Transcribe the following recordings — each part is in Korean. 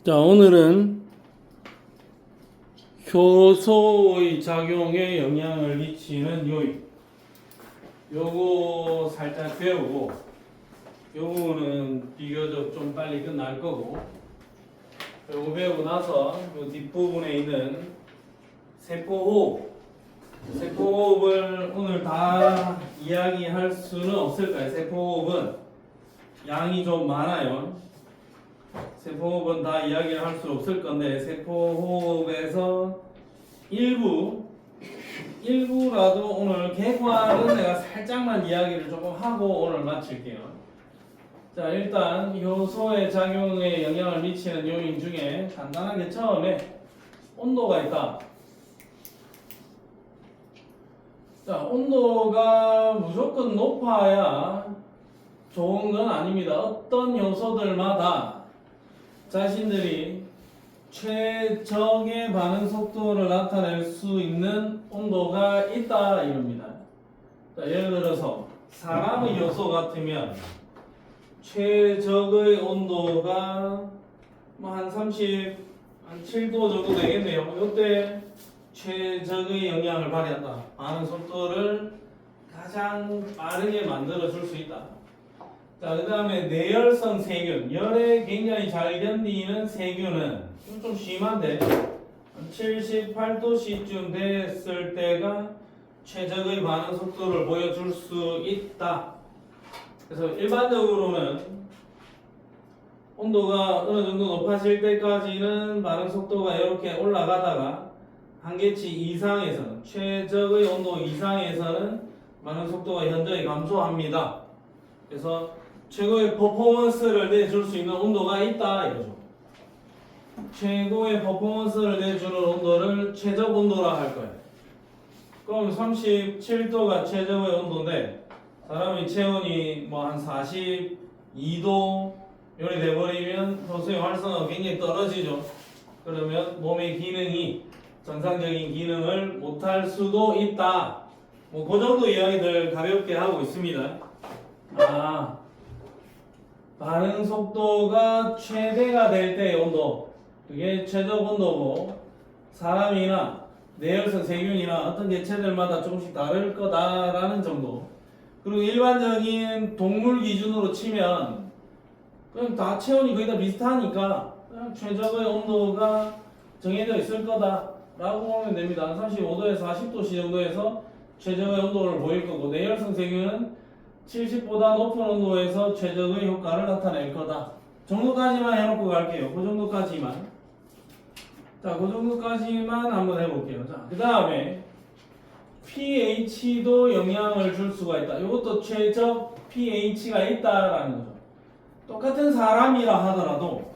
자, 오늘은 효소의 작용에 영향을 미치는 요인, 요거 살짝 배우고, 요거는 비교적 좀 빨리 끝날 거고, 요거 배우고 나서 요 뒷부분에 있는 세포호흡을 오늘 다 이야기할 수는 없을 거예요. 세포호흡은 양이 좀 많아요. 세포호흡은 다 이야기를 할 수 없을 건데, 세포호흡에서 일부라도 오늘 개괄은 내가 살짝만 이야기를 조금 하고 오늘 마칠게요. 자, 일단 효소의 작용에 영향을 미치는 요인 중에 간단하게 처음에 온도가 있다. 자, 온도가 무조건 높아야 좋은 건 아닙니다. 어떤 요소들마다 자신들이 최적의 반응 속도를 나타낼 수 있는 온도가 있다 이럽니다. 자, 예를 들어서 사람의 요소 같으면 최적의 온도가 한 37도 정도 되겠네요. 이때 최적의 영향을 발휘한다. 반응 속도를 가장 빠르게 만들어 줄 수 있다. 자, 그 다음에 내열성 세균, 열에 굉장히 잘 견디는 세균은 좀 심한데 78도씨쯤 됐을 때가 최적의 반응 속도를 보여줄 수 있다. 그래서 일반적으로는 온도가 어느 정도 높아질 때까지는 반응 속도가 이렇게 올라가다가 한계치 이상에서는, 최적의 온도 이상에서는 반응 속도가 현저히 감소합니다. 그래서 최고의 퍼포먼스를 내줄 수 있는 온도가 있다 이거죠. 최고의 퍼포먼스를 내주는 온도를 최적 온도라 할 거예요. 그럼 37도가 최적의 온도인데 사람의 체온이 뭐 한 42도 요리 돼버리면 효소의 활성화가 굉장히 떨어지죠. 그러면 몸의 기능이 정상적인 기능을 못할 수도 있다. 뭐 그 정도 이야기들 가볍게 하고 있습니다. 반응 속도가 최대가 될 때의 온도, 그게 최적 온도고, 사람이나 내열성 세균이나 어떤 개체들마다 조금씩 다를 거다라는 정도. 그리고 일반적인 동물 기준으로 치면 그냥 다 체온이 거의 다 비슷하니까 그냥 최적의 온도가 정해져 있을 거다라고 보면 됩니다. 35도에서 40도씨 정도에서 최적의 온도를 보일 거고, 내열성 세균은 70보다 높은 온도에서 최적의 효과를 나타낼 거다. 정도까지만 해놓고 갈게요. 그 정도까지만. 자, 그 정도까지만 한번 해볼게요. 자, 그 다음에 pH도 영향을 줄 수가 있다. 이것도 최적 pH가 있다라는 거죠. 똑같은 사람이라 하더라도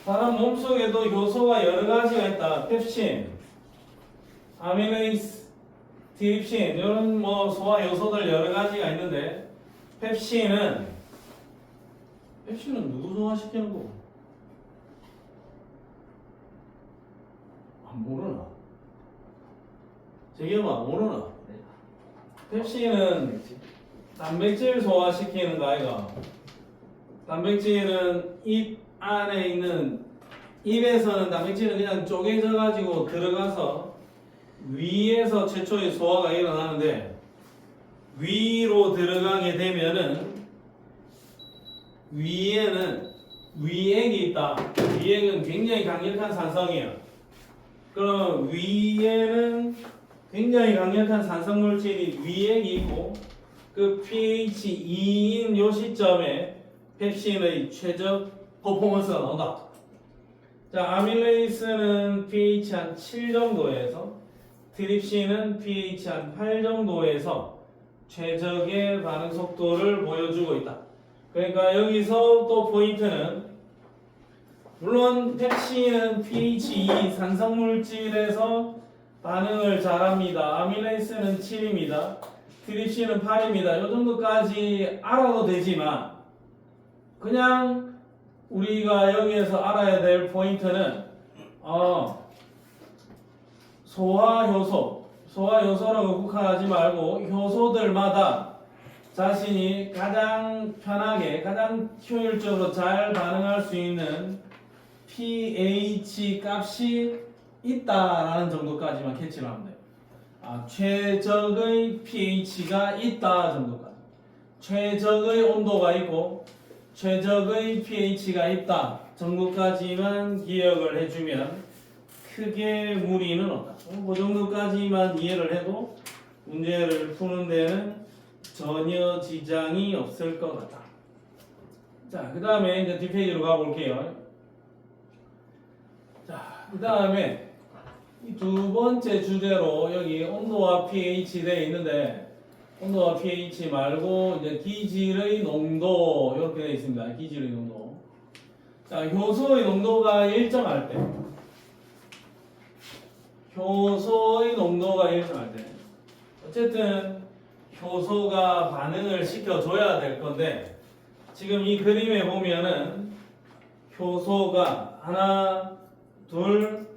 사람 몸속에도 요소가 여러 가지가 있다. 펩신, 아미노이스, 트립신 이런 뭐 소화 요소들 여러 가지가 있는데, 펩신은 누구 소화시키는 거고? 모르나? 재겸아 모르나? 펩신은 단백질 소화시키는 거 아이가? 단백질은 입 안에 있는, 입에서는 단백질은 그냥 쪼개져 가지고 들어가서 위에서 최초의 소화가 일어나는데, 위로 들어가게 되면은 위에는 위액이 있다. 위액은 굉장히 강력한 산성이에요. 그럼 위에는 굉장히 강력한 산성 물질이 위액이 있고, 그 pH 2인 요 시점에 펩신의 최적 퍼포먼스가 나온다. 자, 아밀레이스는 pH 한 7 정도에서, 트립신은 pH 한 8 정도에서 최적의 반응 속도를 보여주고 있다. 그러니까 여기서 또 포인트는, 물론 펩신은 pH 2 산성물질에서 반응을 잘합니다. 아밀레이스는 7입니다. 트립신은 8입니다. 이 정도까지 알아도 되지만, 그냥 우리가 여기에서 알아야 될 포인트는 소화효소라고 국한하지 말고 효소들마다 자신이 가장 편하게, 가장 효율적으로 잘 반응할 수 있는 pH 값이 있다라는 정도까지만 캐치를 하면 돼요. 최적의 pH가 있다 정도까지. 최적의 온도가 있고 최적의 pH가 있다 정도까지만 기억을 해주면 크게 무리는 없다. 그 정도까지만 이해를 해도 문제를 푸는 데는 전혀 지장이 없을 것 같다. 자, 그 다음에 이제 뒷페이지로 가볼게요. 자, 그 다음에 두 번째 주제로 여기 온도와 pH 되어 있는데 온도와 pH 말고 이제 기질의 농도 이렇게 되어 있습니다. 기질의 농도. 자, 효소의 농도가 일정할 때 어쨌든 효소가 반응을 시켜줘야 될 건데 지금 이 그림에 보면은 효소가 하나, 둘,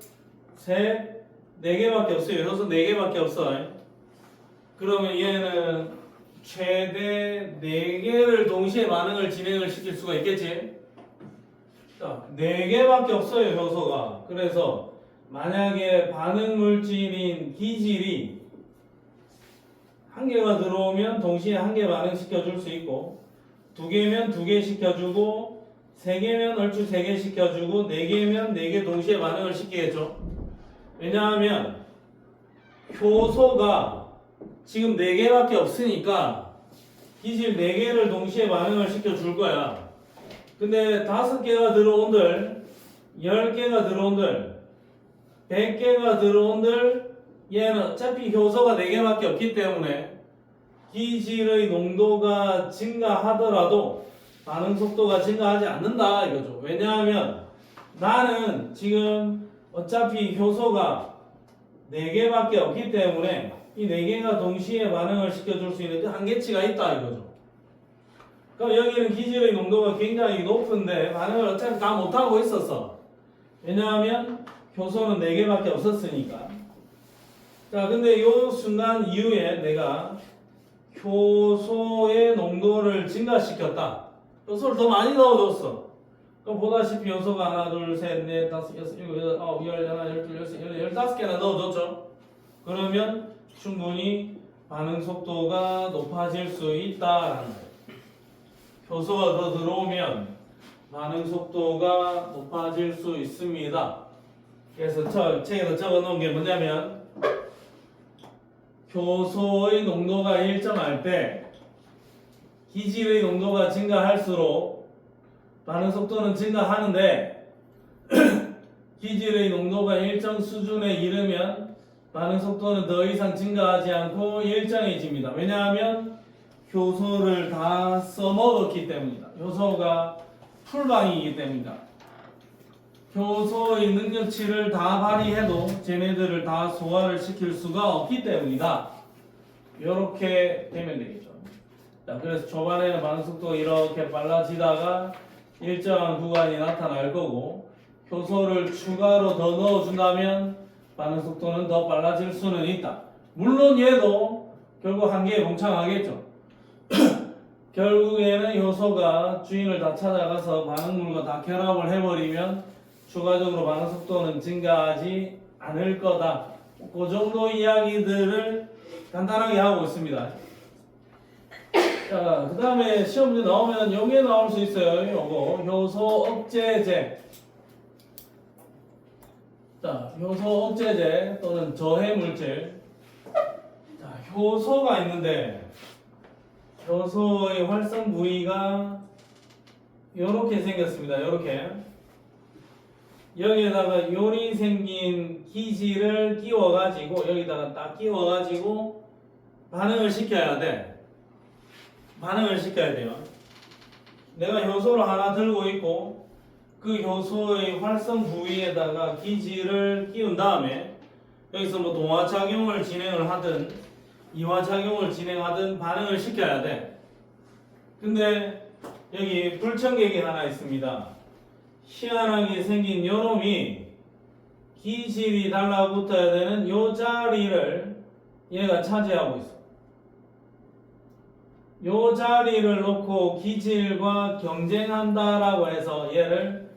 셋, 네 개밖에 없어요. 효소 네 개밖에 없어요. 그러면 얘는 최대 네 개를 동시에 반응을 진행을 시킬 수가 있겠지? 자, 네 개밖에 없어요, 효소가. 그래서 만약에 반응 물질인 기질이 한 개가 들어오면 동시에 한 개 반응시켜 줄 수 있고 두 개면 두 개 시켜주고 세 개면 얼추 세 개 시켜주고 네 개면 네 개 동시에 반응을 시키겠죠. 왜냐하면 효소가 지금 네 개밖에 없으니까 기질 네 개를 동시에 반응을 시켜줄 거야. 근데 5개가 들어온들 10개가 들어온들 100개가 들어온들 얘는 어차피 효소가 4개밖에 없기 때문에 기질의 농도가 증가하더라도 반응 속도가 증가하지 않는다 이거죠. 왜냐하면 나는 지금 어차피 효소가 4개밖에 없기 때문에 이 4개가 동시에 반응을 시켜줄 수 있는 그 한계치가 있다 이거죠. 그럼 여기는 기질의 농도가 굉장히 높은데 반응을 어차피 다 못하고 있었어. 왜냐하면 효소는 4개밖에 없었으니까. 자, 근데 이 순간 이후에 내가 효소의 농도를 증가시켰다. 효소를 더 많이 넣어줬어. 그럼 보다시피 효소가 하나, 둘, 셋, 넷, 다섯, 여섯, 일곱, 여덟, 아홉, 열, 하나, 열둘, 열셋, 열다섯 개나 넣어줬죠. 그러면 충분히 반응 속도가 높아질 수 있다라는 거예요. 효소가 더 들어오면 반응 속도가 높아질 수 있습니다. 그래서 책에서 적어 놓은 게 뭐냐면 효소의 농도가 일정할 때 기질의 농도가 증가할수록 반응 속도는 증가하는데 기질의 농도가 일정 수준에 이르면 반응 속도는 더 이상 증가하지 않고 일정해집니다. 왜냐하면 효소를 다 써먹었기 때문이다. 효소가 풀방이기 때문이다. 효소의 능력치를 다 발휘해도 쟤네들을 다 소화를 시킬 수가 없기 때문이다. 이렇게 되면 되겠죠. 자, 그래서 초반에는 반응 속도가 이렇게 빨라지다가 일정한 구간이 나타날 거고 효소를 추가로 더 넣어준다면 반응 속도는 더 빨라질 수는 있다. 물론 얘도 결국 한계에 봉착하겠죠. 결국에는 효소가 주인을 다 찾아가서 반응물과 다 결합을 해버리면 추가적으로 반응 속도는 증가하지 않을 거다. 그 정도 이야기들을 간단하게 하고 있습니다. 자, 그 다음에 시험 문제 나오면 여기에 나올 수 있어요. 요거 효소 억제제. 자, 효소 억제제 또는 저해 물질. 자, 효소가 있는데 효소의 활성 부위가 이렇게 생겼습니다. 이렇게 여기에다가 요리 생긴 기질을 끼워가지고 여기다가 딱 끼워가지고 반응을 시켜야 돼. 반응을 시켜야 돼요. 내가 효소를 하나 들고 있고 그 효소의 활성 부위에다가 기질을 끼운 다음에 여기서 뭐 동화작용을 진행을 하든 이화작용을 진행하든 반응을 시켜야 돼. 근데 여기 불청객이 하나 있습니다. 희한하게 생긴 요놈이 기질이 달라붙어야 되는 요 자리를 얘가 차지하고 있어. 요 자리를 놓고 기질과 경쟁한다라고 해서 얘를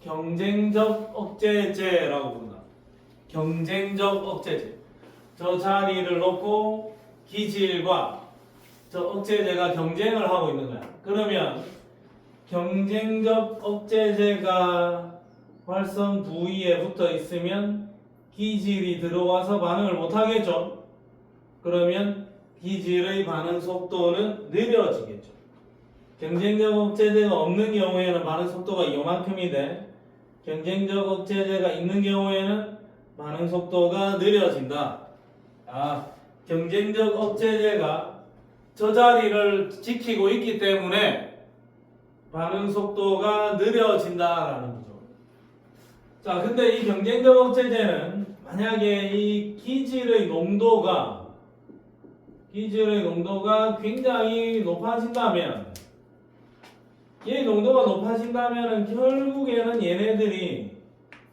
경쟁적 억제제라고 부른다. 경쟁적 억제제. 저 자리를 놓고 기질과 저 억제제가 경쟁을 하고 있는 거야. 그러면 경쟁적 억제제가 활성 부위에 붙어 있으면 기질이 들어와서 반응을 못 하겠죠. 그러면 기질의 반응 속도는 느려지겠죠. 경쟁적 억제제가 없는 경우에는 반응 속도가 이만큼인데 경쟁적 억제제가 있는 경우에는 반응 속도가 느려진다. 경쟁적 억제제가 저 자리를 지키고 있기 때문에 반응 속도가 느려진다라는 거죠. 자, 근데 이 경쟁적 억제제는 만약에 이 기질의 농도가 굉장히 높아진다면, 이 농도가 높아진다면 결국에는 얘네들이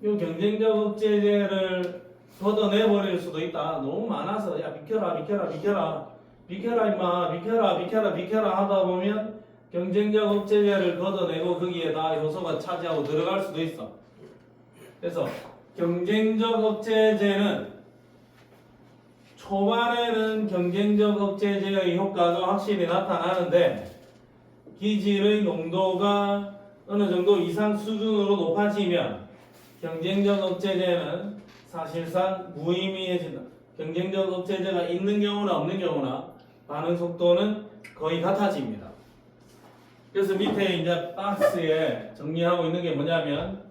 이 경쟁적 억제제를 걷어내버릴 수도 있다. 너무 많아서 야 비켜라 임마 비켜라 하다 보면 경쟁적 억제제를 걷어내고 거기에다 효소가 차지하고 들어갈 수도 있어. 그래서 경쟁적 억제제는 초반에는 경쟁적 억제제의 효과가 확실히 나타나는데 기질의 농도가 어느 정도 이상 수준으로 높아지면 경쟁적 억제제는 사실상 무의미해진다. 경쟁적 억제제가 있는 경우나 없는 경우나 반응 속도는 거의 같아집니다. 그래서 밑에 이제 박스에 정리하고 있는 게 뭐냐면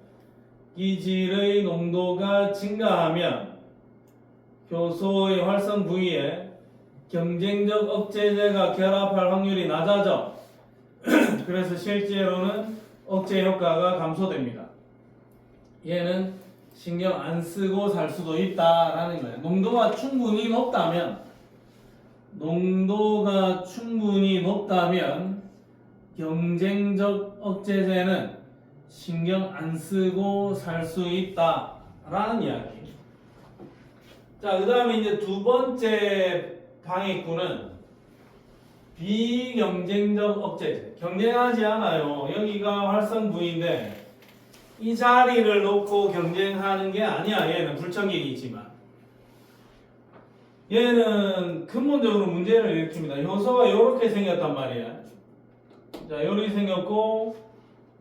기질의 농도가 증가하면 효소의 활성 부위에 경쟁적 억제제가 결합할 확률이 낮아져. 그래서 실제로는 억제 효과가 감소됩니다. 얘는 신경 안 쓰고 살 수도 있다라는 거예요. 농도가 충분히 높다면 경쟁적 억제제는 신경 안 쓰고 살 수 있다라는 이야기. 자, 그 다음에 이제 두 번째 방해꾼은 비경쟁적 억제제. 경쟁하지 않아요. 여기가 활성 부위인데 이 자리를 놓고 경쟁하는 게 아니야. 얘는 불청객이 있지만 얘는 근본적으로 문제를 일으킵니다. 효소가 이렇게 생겼단 말이야. 자, 이렇게 생겼고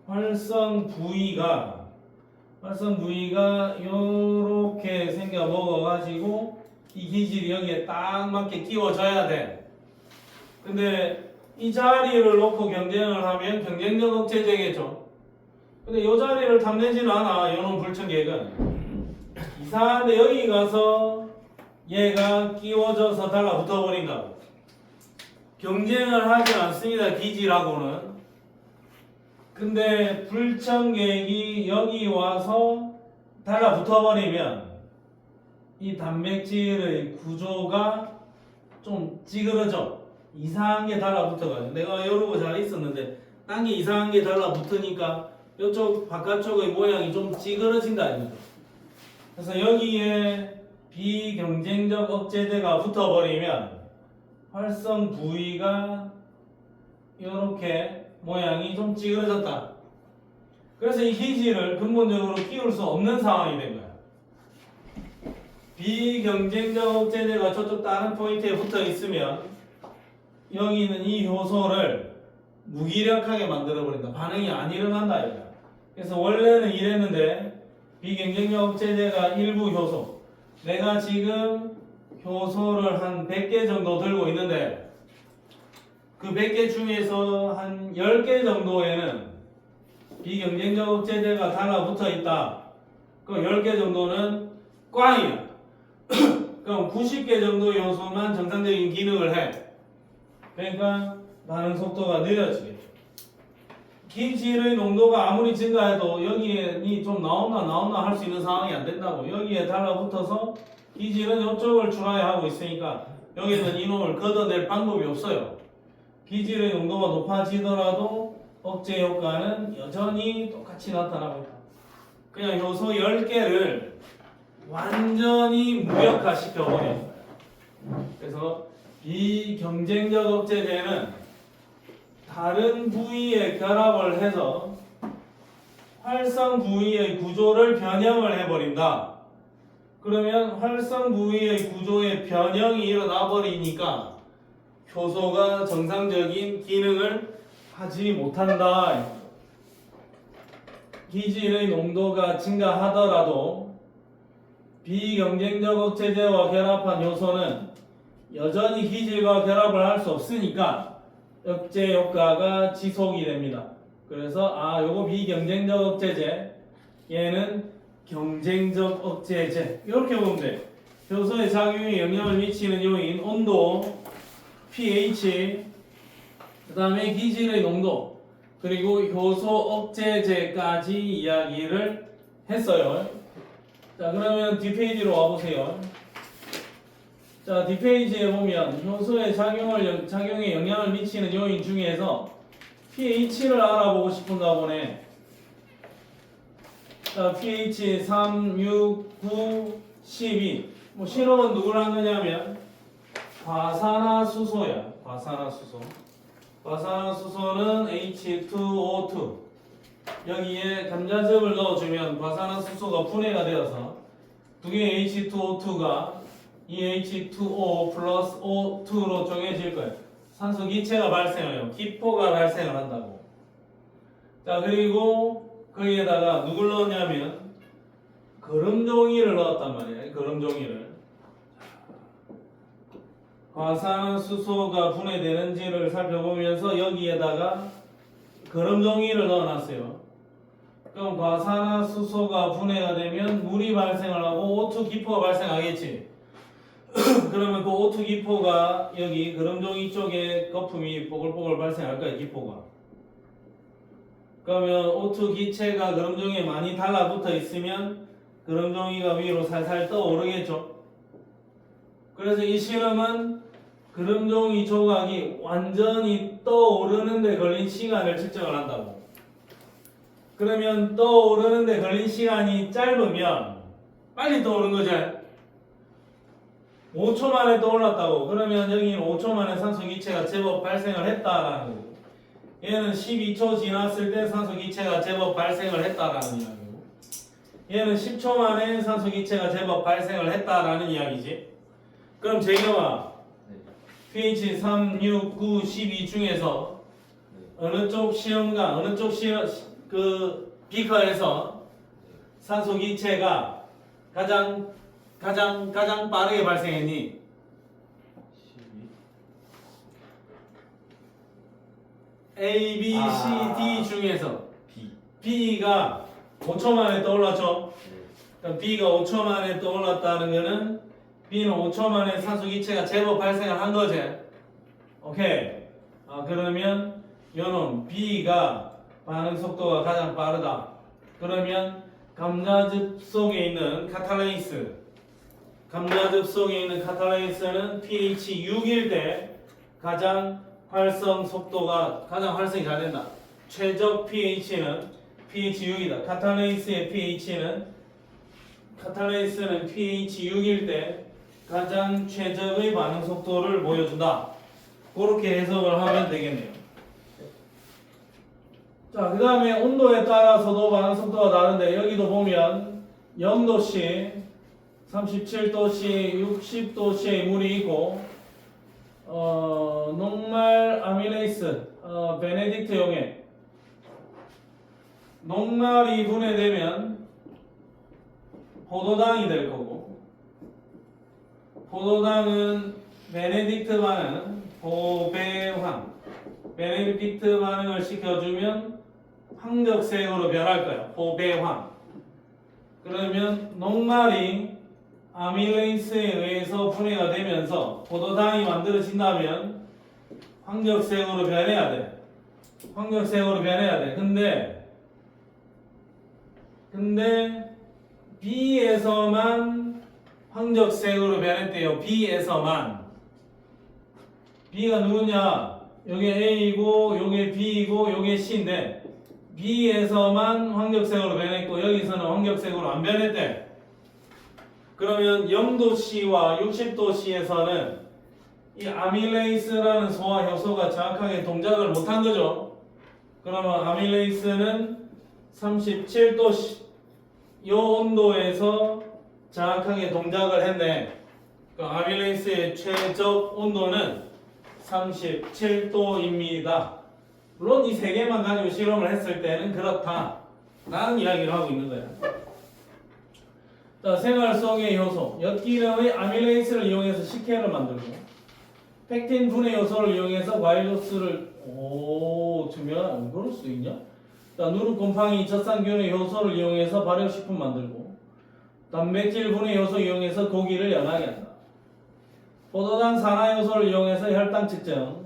활성 부위가 이렇게 생겨 먹어가지고 이 기질이 여기에 딱 맞게 끼워져야 돼. 근데 이 자리를 놓고 경쟁을 하면 경쟁적 억제제겠죠. 근데 이 자리를 탐내지는 않아. 이놈 불청객은 이상한데 여기 가서 얘가 끼워져서 달라붙어 버린다고. 경쟁을 하지 않습니다. 기질하고는. 근데 불청객이 여기 와서 달라붙어 버리면 이 단백질의 구조가 좀 찌그러져. 이상한 게 달라붙어가지고 내가 이러고 잘 있었는데 딴 게 이상한 게 달라붙으니까 이쪽 바깥쪽의 모양이 좀 찌그러진다 이거죠. 그래서 여기에 비경쟁적 억제제가 붙어버리면 활성 부위가 이렇게 모양이 좀 찌그러졌다. 그래서 이 기질을 근본적으로 끼울 수 없는 상황이 된 거야. 비경쟁적 억제제가 저쪽 다른 포인트에 붙어 있으면 여기는 이 효소를 무기력하게 만들어버린다. 반응이 안 일어난다 이거야. 그래서 원래는 이랬는데 비경쟁적 억제제가 일부 효소, 내가 지금 효소를 한 100개 정도 들고 있는데 그 100개 중에서 한 10개 정도에는 비경쟁적 억제제가 달라붙어 있다. 그 10개 정도는 꽝이야. 그럼 90개 정도의 효소만 정상적인 기능을 해. 그러니까 반응 속도가 느려지겠죠. 기질의 농도가 아무리 증가해도 여기에 좀 나오나 할 수 있는 상황이 안 된다고. 여기에 달라붙어서 기질은 이쪽을 출하해 하고 있으니까 여기는 이놈을 걷어낼 방법이 없어요. 기질의 농도가 높아지더라도 억제 효과는 여전히 똑같이 나타나고 있다. 그냥 효소 10개를 완전히 무력화시켜버리는 거예요. 그래서 비경쟁적 억제제는 다른 부위에 결합을 해서 활성 부위의 구조를 변형을 해버린다. 그러면 활성 부위의 구조의 변형이 일어나 버리니까 효소가 정상적인 기능을 하지 못한다. 기질의 농도가 증가하더라도 비경쟁적 억제제와 결합한 효소는 여전히 기질과 결합을 할 수 없으니까 억제 효과가 지속이 됩니다. 그래서 요거 비경쟁적 억제제, 얘는 경쟁적 억제제, 이렇게 보면 돼. 효소의 작용에 영향을 미치는 요인, 온도, pH, 그 다음에 기질의 농도, 그리고 효소 억제제까지 이야기를 했어요. 자, 그러면 뒷페이지로 와보세요. 자, 뒷페이지에 보면 효소의 작용에 영향을 미치는 요인 중에서 pH를 알아보고 싶은가 보네. 자, pH 3, 6, 9, 12. 뭐 실험은 누구를 한 거냐면 과산화수소야. 과산화수소. 과산화수소는 H2O2. 여기에 감자즙을 넣어주면 과산화수소가 분해가 되어서 두 개의 H2O2가 이 H2O 플러스 O2로 정해질 거예요. 산소 기체가 발생해요. 기포가 발생을 한다고. 자, 그리고 거기에다가 누굴 넣었냐면 거름종이를 넣었단 말이에요. 거름종이를. 과산화수소가 분해되는지를 살펴보면서 여기에다가 거름종이를 넣어놨어요. 그럼 과산화수소가 분해가 되면 물이 발생을 하고 O2 기포가 발생하겠지. 그러면 그 O2 기포가 여기 거름종이 쪽에 거품이 뽀글뽀글 발생할 거야, 기포가. 그러면 O2 기체가 거름종이에 많이 달라붙어 있으면 거름종이가 위로 살살 떠오르겠죠. 그래서 이 실험은 거름종이 조각이 완전히 떠오르는데 걸린 시간을 측정을 한다고. 그러면 떠오르는데 걸린 시간이 짧으면 빨리 떠오른 거지. 5초 만에 떠올랐다고. 그러면 여기는 5초 만에 산소 기체가 제법 발생을 했다라는 거고, 얘는 12초 지났을 때 산소 기체가 제법 발생을 했다라는 이야기고, 얘는 10초 만에 산소 기체가 제법 발생을 했다라는 이야기지. 그럼 제이가 pH 3, 6, 9, 12 중에서 어느 쪽 시험관, 어느 쪽 그 비커에서 산소 기체가 가장 빠르게 발생했니? 12. A, B, C, D 중에서 B가 5초 만에 떠올랐죠? 그럼 B가 5초 만에 떠올랐다는 거는 B는 5초 만에 산소 기체가 제법 발생을 한 거지. 오케이. 그러면 요놈 B가 반응 속도가 가장 빠르다. 그러면 감자즙 속에 있는 카탈레이스는 pH 6일 때 가장 활성이 잘 된다. 최적 pH는 pH 6이다. 카탈레이스는 pH 6일 때 가장 최적의 반응 속도를 보여준다. 그렇게 해석을 하면 되겠네요. 자, 그 다음에 온도에 따라서도 반응 속도가 다른데, 여기도 보면 0도씨, 37도씨, 60도씨의 물이 있고, 녹말 아밀레이스, 베네딕트 용액. 녹말이 분해되면 포도당이 될 거고, 포도당은 베네딕트 반응, 보배황. 베네딕트 반응을 시켜주면 황적색으로 변할 거예요. 보배황. 그러면 녹말이 아밀레이스에 의해서 분해가 되면서 포도당이 만들어진다면 황적색으로 변해야 돼. 근데 B에서만 황적색으로 변했대요. B에서만. B가 누구냐? 요게 A이고 요게 B이고 요게 C인데 B에서만 황적색으로 변했고 여기서는 황적색으로 안 변했대. 그러면 0도씨와 60도씨에서는 이 아밀레이스라는 소화 효소가 정확하게 동작을 못한 거죠. 그러면 아밀레이스는 37도 이 온도에서 정확하게 동작을 했네. 그 아밀레이스의 최적 온도는 37도입니다. 물론 이 세 개만 가지고 실험을 했을 때는 그렇다 라는 이야기를 하고 있는 거야. 자, 생활 속의 효소 엿기름의 아밀레이스를 이용해서 식혜를 만들고 팩틴 분해 요소를 이용해서 과일 주스를 증명 그럴 수 있냐? 자, 누룩 곰팡이 젖산균의 효소를 이용해서 발효식품 만들고 단백질 분해 요소 이용해서 고기를 연하게 한다. 포도당 산화요소를 이용해서 혈당 측정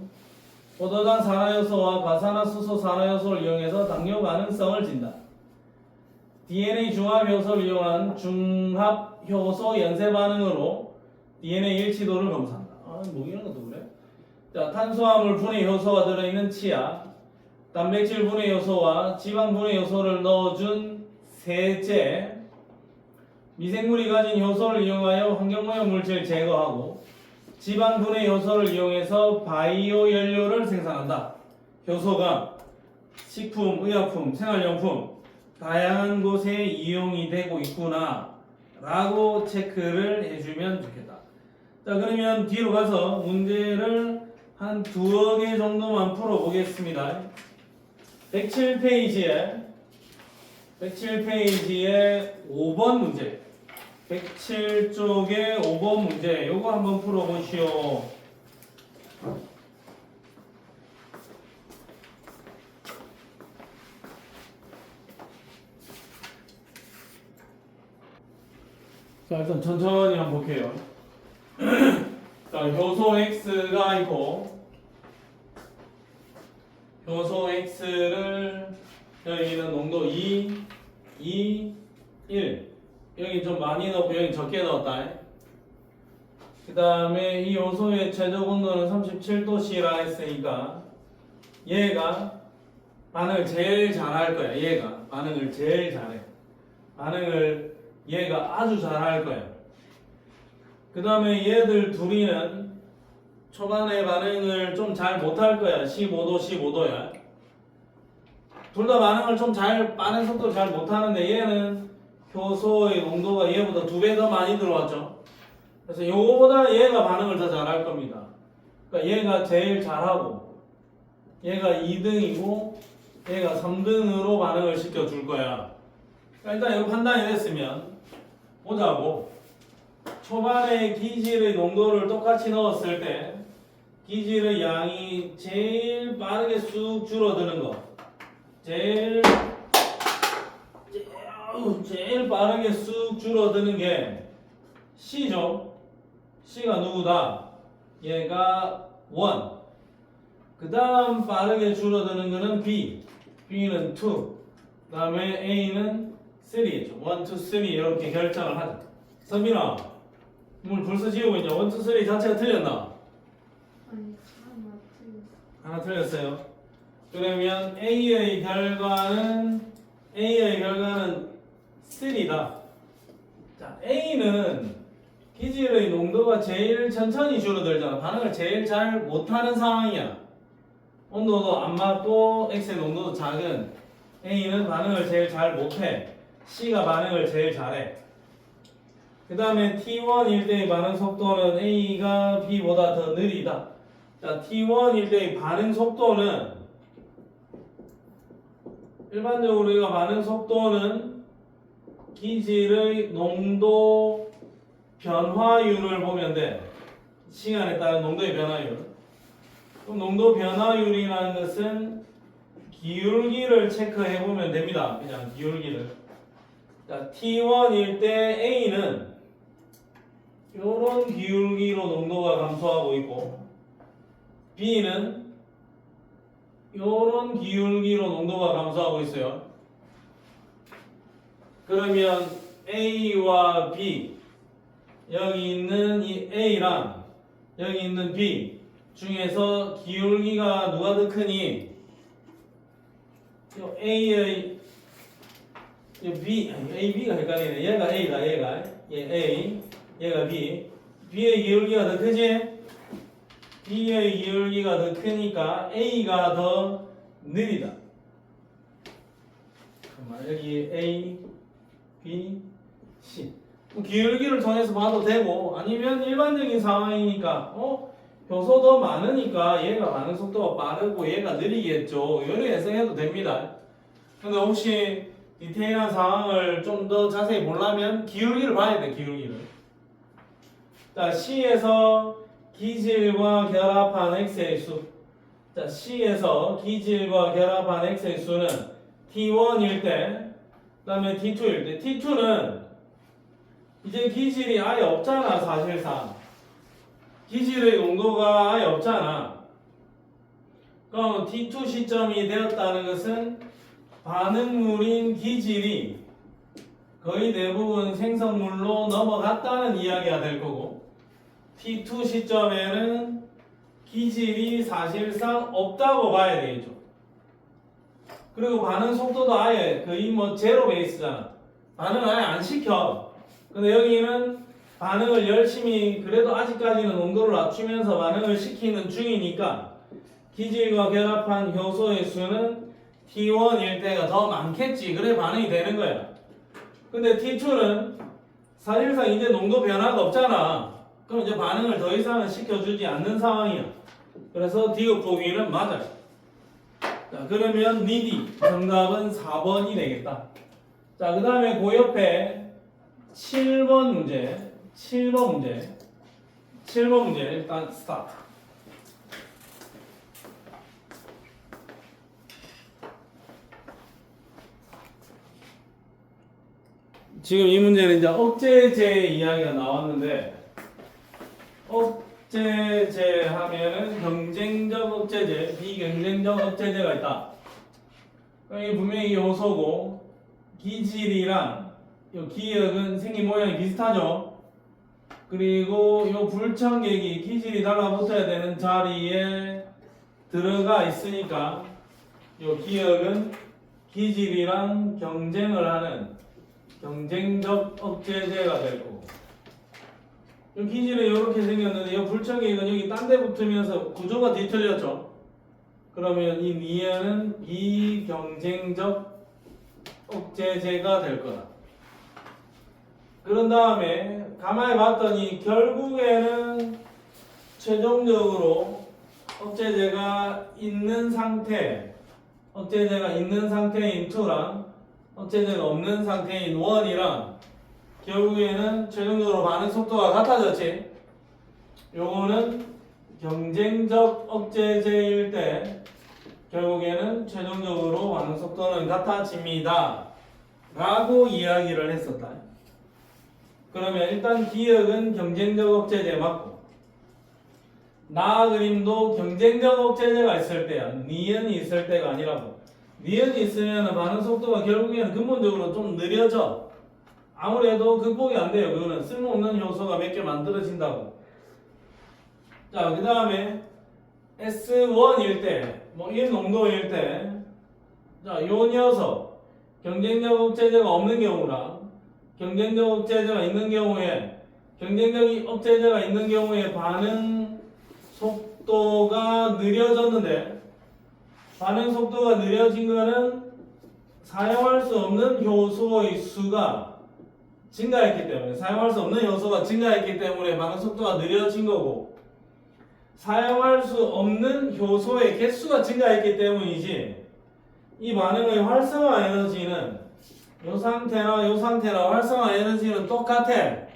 포도당 산화요소와 과산화수소 산화요소를 이용해서 당뇨 가능성을 진단 DNA 중합효소를 이용한 중합효소 연쇄 반응으로 DNA 일치도를 검사한다. 뭐 이런 것도 그래? 자, 탄수화물 분해 효소가 들어있는 치약 단백질 분해 요소와 지방 분해 요소를 넣어준 세제 미생물이 가진 효소를 이용하여 환경오염 물질을 제거하고 지방 분해 요소를 이용해서 바이오 연료를 생산한다. 효소가 식품, 의약품, 생활용품 다양한 곳에 이용이 되고 있구나 라고 체크를 해주면 좋겠다. 자, 그러면 뒤로 가서 문제를 한 두어 개 정도만 풀어보겠습니다. 107페이지에 5번 문제 107쪽의 5번 문제 요거 한번 풀어보시오. 자, 일단 천천히 한번 볼게요. 자, 효소 X가 있고 효소 X를 여기는 농도 2, 1 여기 좀 많이 넣고 여기 적게 넣었다. 그 다음에 이 요소의 최저 온도는 37도씨라 했으니까 얘가 반응을 제일 잘할 거야. 얘가 반응을 제일 잘해. 반응을 얘가 아주 잘할 거야. 그 다음에 얘들 둘이는 초반에 반응을 좀 잘 못할 거야. 15도야. 둘 다 반응을 좀 잘 빠른 속도로 잘 못하는데 얘는 효소의 농도가 얘보다 2배 더 많이 들어왔죠. 그래서 요거보다 얘가 반응을 더 잘할 겁니다. 그러니까 얘가 제일 잘하고 얘가 2등이고 얘가 3등으로 반응을 시켜줄 거야. 그러니까 일단 이거 판단이 됐으면 보자고. 초반에 기질의 농도를 똑같이 넣었을 때 기질의 양이 제일 빠르게 쑥 줄어드는 거 제일 빠르게 쑥 줄어드는 게 C죠. C가 누구다? 얘가 1. 그 다음 빠르게 줄어드는 거는 B. B는 2. 그 다음에 A는 3죠. 1, 2, 3 이렇게 결정을 하자. 서민아, 뭘 벌써 지우고 있냐? 1, 2, 3 자체가 틀렸나? 아니, 하나 틀렸어요. 그러면 A의 결과는 3다. 자, A는 기질의 농도가 제일 천천히 줄어들잖아. 반응을 제일 잘 못하는 상황이야. 온도도 안 맞고 X의 농도도 작은 A는 반응을 제일 잘 못해. C가 반응을 제일 잘해. 그 다음에 T1일 때의 반응 속도는 A가 B보다 더 느리다. 자, T1일 때의 반응 속도는 일반적으로 우리가 반응 속도는 기질의 농도 변화율을 보면 돼. 시간에 따른 농도의 변화율. 그럼 농도 변화율이라는 것은 기울기를 체크해 보면 됩니다. 그냥 기울기를. 자, T1일 때 A는 이런 기울기로 농도가 감소하고 있고 B는 이런 기울기로 농도가 감소하고 있어요. 그러면 A와 B 여기 있는 이 A랑 여기 있는 B 중에서 기울기가 누가 더 크니? 요 A의 B가 헷갈리네. 얘가 A다. 얘 A 얘가 B. B의 기울기가 더 크지? B의 기울기가 더 크니까 A가 더 느리다. 잠깐만, 여기 A, B, C. 기울기를 통해서 봐도 되고 아니면 일반적인 상황이니까 효소 더 많으니까 얘가 반응 속도가 빠르고 얘가 느리겠죠. 이렇게 예상해도 됩니다. 근데 혹시 디테일한 상황을 좀 더 자세히 보려면 기울기를 봐야 돼. 기울기를. 자, C에서 기질과 결합한 X의 수. 자, C에서 기질과 결합한 X의 수는 T1일 때, 그 다음에 T2일 때, T2는 이제 기질이 아예 없잖아, 사실상. 기질의 농도가 아예 없잖아. 그럼 T2 시점이 되었다는 것은 반응물인 기질이 거의 대부분 생성물로 넘어갔다는 이야기가 될 거고, T2 시점에는 기질이 사실상 없다고 봐야 되겠죠. 그리고 반응 속도도 아예 거의 제로 베이스잖아. 반응을 아예 안 시켜. 근데 여기는 반응을 열심히 그래도 아직까지는 농도를 낮추면서 반응을 시키는 중이니까 기질과 결합한 효소의 수는 T1일 때가 더 많겠지. 그래 반응이 되는 거야. 근데 T2는 사실상 이제 농도 변화가 없잖아. 그럼 이제 반응을 더 이상은 시켜주지 않는 상황이야. 그래서 D급 보기는 맞아요. 자, 그러면 니디 정답은 4번이 되겠다. 자, 그 다음에 그 옆에 7번 문제. 7번 문제 일단 스타트. 지금 이 문제는 이제 억제제 이야기가 나왔는데, 억제제 하면은 경쟁적 억제제, 비경쟁적 억제제가 있다. 이게 분명히 요소고, 기질이랑 요 기역은 생긴 모양이 비슷하죠. 그리고 요 불청객이 기질이 달라붙어야 되는 자리에 들어가 있으니까 요 기역은 기질이랑 경쟁을 하는 경쟁적 억제제가 될 거고, 이 기질은 이렇게 생겼는데 이 불청객은 여기 딴 데 붙으면서 구조가 뒤틀렸죠. 그러면 이 니은은 비경쟁적 억제제가 될 거다. 그런 다음에 가만히 봤더니 결국에는 최종적으로 억제제가 있는 상태인 2랑 억제제가 없는 상태인 1이랑 결국에는 최종적으로 반응 속도가 같아졌지. 요거는 경쟁적 억제제일 때 결국에는 최종적으로 반응 속도는 같아집니다 라고 이야기를 했었다. 그러면 일단 기역은 경쟁적 억제제 맞고, 나 그림도 경쟁적 억제제가 있을 때야. 니은이 있을 때가 아니라고. 니은이 있으면 반응 속도가 결국에는 근본적으로 좀 느려져. 아무래도 극복이 안 돼요. 그거는 쓸모없는 요소가 몇 개 만들어진다고. 자, 그 다음에 S1일 때, 이 농도일 때, 자, 요 녀석 경쟁적 억제제가 없는 경우랑 경쟁적 억제제가 있는 경우에, 경쟁적 억제제가 있는 경우에 반응 속도가 느려졌는데, 반응 속도가 느려진 거는 사용할 수 없는 효소의 수가 증가했기 때문에, 사용할 수 없는 요소가 증가했기 때문에 반응 속도가 느려진 거고, 사용할 수 없는 효소의 개수가 증가했기 때문이지, 이 반응의 활성화 에너지는 요 상태나 활성화 에너지는 똑같아.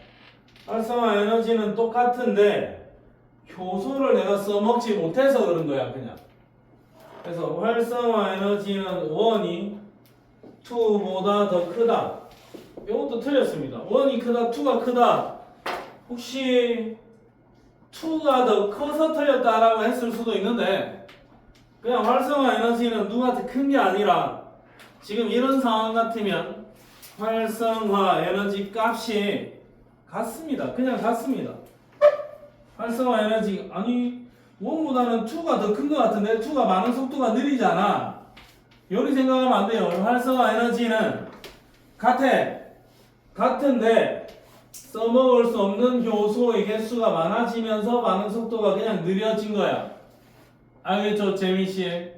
활성화 에너지는 똑같은데 효소를 내가 써먹지 못해서 그런 거야, 그냥. 그래서 활성화 에너지는 1이 2보다 더 크다. 이것도 틀렸습니다. 1이 크다, 2가 크다. 혹시 2가 더 커서 틀렸다라고 했을 수도 있는데, 그냥 활성화 에너지는 누가 더 큰 게 아니라 지금 이런 상황 같으면 활성화 에너지 값이 같습니다. 그냥 같습니다. 활성화 에너지, 아니 1보다는 2가 더 큰 것 같은데 2가 반응 속도가 느리잖아. 요리 생각하면 안 돼요. 활성화 에너지는 같은데 써먹을 수 없는 효소의 개수가 많아지면서 반응 속도가 그냥 느려진 거야. 알겠죠, 재민씨?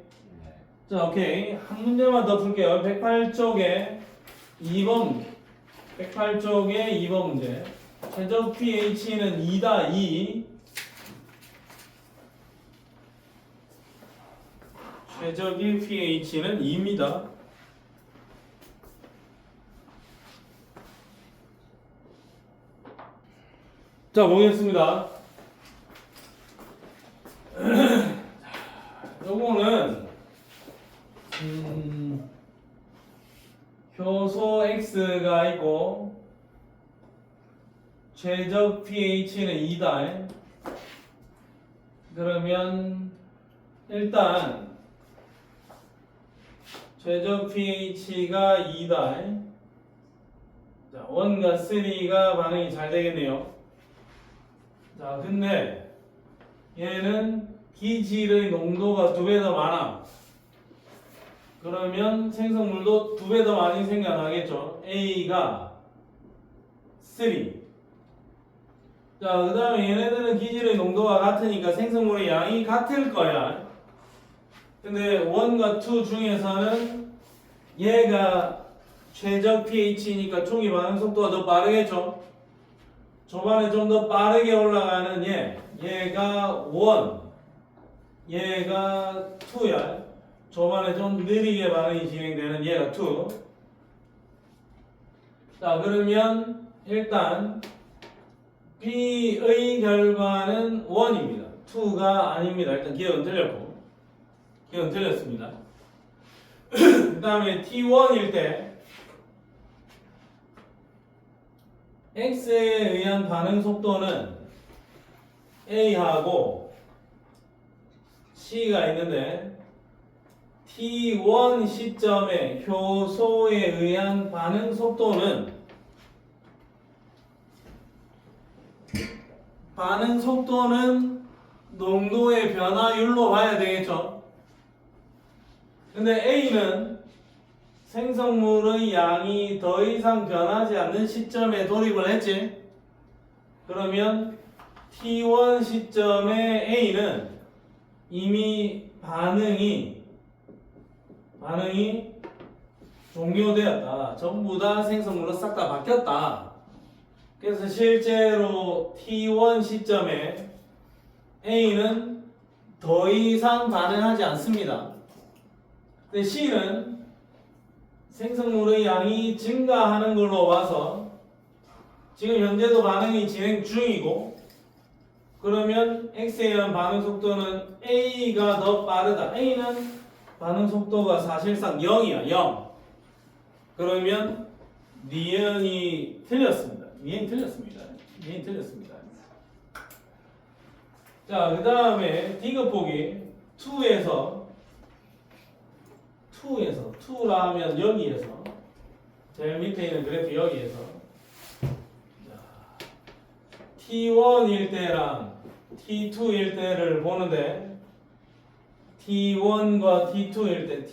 자, 오케이. 한 문제만 더 풀게요. 108쪽에 2번, 108쪽에 2번 문제. 최저 pH는 2다, 2. 최적의 pH는 2입니다. 자, 보겠습니다. 요거는 효소 X가 있고 최적 pH는 2다. 그러면 일단 최적 pH가 2다. 자, 1과 3가 반응이 잘 되겠네요. 자, 근데 얘는 기질의 농도가 2배 더 많아. 그러면 생성물도 2배 더 많이 생겨나겠죠. A가 3. 자, 그 다음에 얘네들은 기질의 농도가 같으니까 생성물의 양이 같을 거야. 근데 1과 2 중에서는 얘가 최적 pH니까 초기 반응 속도가 더 빠르겠죠. 초반에 좀 더 빠르게 올라가는 얘가 1, 얘가 2야. 초반에 좀 느리게 반응이 진행되는 얘가 2. 자, 그러면 일단 B의 결과는 1입니다. 2가 아닙니다. 일단 기억은 틀렸고. 기억은 틀렸습니다. 그 다음에 T1일 때 X에 의한 반응 속도는 A하고 C가 있는데 T1 시점에 효소에 의한 반응 속도는 농도의 변화율로 봐야 되겠죠. 근데 A는 생성물의 양이 더 이상 변하지 않는 시점에 돌입을 했지. 그러면 T1 시점에 A는 이미 반응이 종료되었다. 전부 다 생성물로 싹 다 바뀌었다. 그래서 실제로 T1 시점에 A는 더 이상 반응하지 않습니다. 근데 C는 생성물의 양이 증가하는 걸로 봐서 지금 현재도 반응이 진행 중이고, 그러면 X에 의한 반응 속도는 A가 더 빠르다. A는 반응 속도가 사실상 0이야. 0. 그러면 니은이 틀렸습니다. 니은 틀렸습니다. 자, 그 다음에 디귿보기 2라 하면 여기에서 제일 밑에 있는 그래프 여기에서 T1일 때랑 T2일 때를 보는데 T1과 T2일 때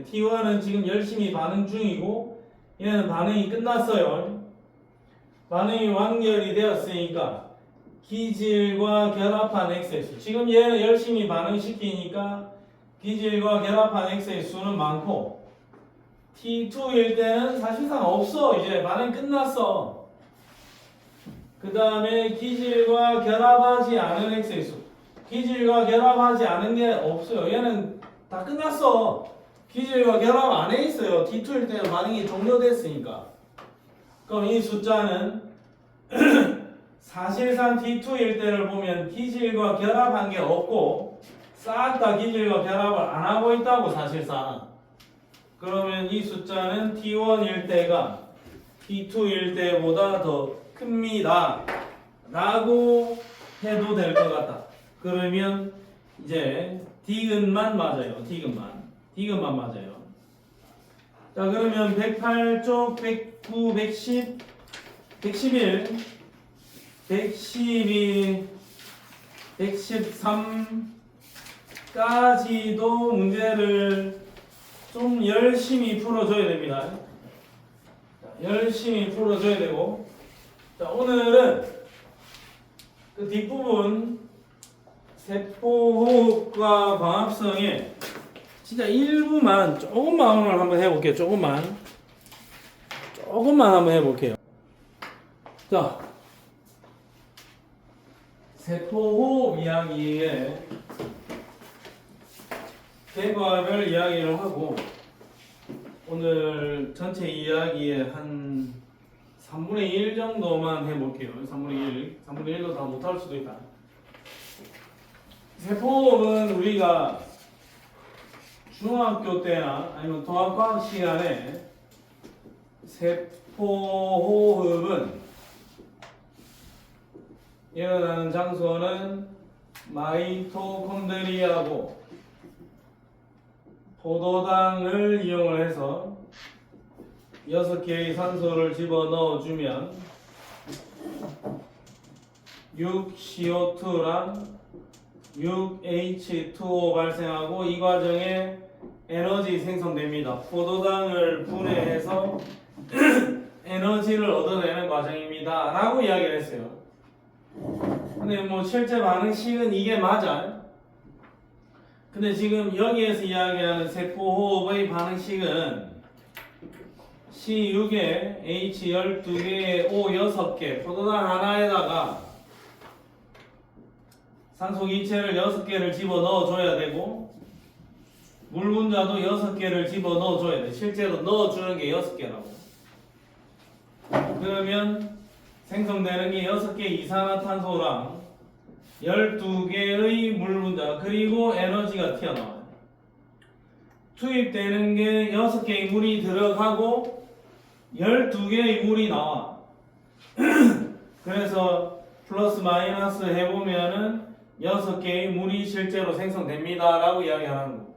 T1은 지금 열심히 반응 중이고 얘는 반응이 끝났어요. 반응이 완결이 되었으니까 기질과 결합한 X의 수, 지금 얘는 열심히 반응시키니까 기질과 결합한 X의 수는 많고 T2일 때는 사실상 없어. 이제 반응 끝났어. 그 다음에 기질과 결합하지 않은 X의 수, 기질과 결합하지 않은 게 없어요. 얘는 다 끝났어. 기질과 결합 안에 있어요. T2일 때는 반응이 종료됐으니까. 그럼 이 숫자는 사실상 T2일 때를 보면 기질과 결합한 게 없고 싹 다 기질과 결합을 안 하고 있다고 사실상. 그러면 이 숫자는 T1일 때가 T2일 때보다 더 큽니다 라고 해도 될 것 같다. 그러면 이제 디귿만 맞아요. 디귿만 맞아요. 자, 그러면 108쪽 109, 110, 111, 112, 113까지도 문제를 좀 열심히 풀어줘야 됩니다. 열심히 풀어줘야 되고, 자, 오늘은 그 뒷부분 세포호흡과 광합성의 진짜 일부만 조금만 오늘 한번 해볼게요. 조금만 한번 해볼게요. 자, 세포호흡 이야기에 결과를 이야기를 하고 오늘 전체 이야기의 한 3분의 1 정도만 해볼게요. 3분의 1도 다 못할 수도 있다. 세포호흡은 우리가 중학교 때나 아니면 통합과학 시간에 세포호흡은 일어나는 장소는 마이토콘드리아고 포도당을 이용을 해서 6개의 산소를 집어넣어주면 6CO2랑 6H2O 발생하고 이 과정에 에너지 생성됩니다. 포도당을 분해해서 에너지를 얻어내는 과정입니다. 라고 이야기를 했어요. 근데 뭐 실제 반응식은 이게 맞아요. 근데 지금 여기에서 이야기하는 세포호흡의 반응식은 C6에 H 12개에 O 6개 포도당 하나에다가 산소 기체를 6개를 집어넣어 줘야 되고 물 분자도 6개를 집어넣어 줘야 돼. 실제로 넣어주는 게 6개라고. 그러면 생성되는 게 6개 이산화탄소랑 12개의 물 분자 그리고 에너지가 튀어나와요. 투입되는 게 6개의 물이 들어가고 12개의 물이 나와. 그래서 플러스 마이너스 해보면은 6개의 물이 실제로 생성됩니다 라고 이야기하는 거고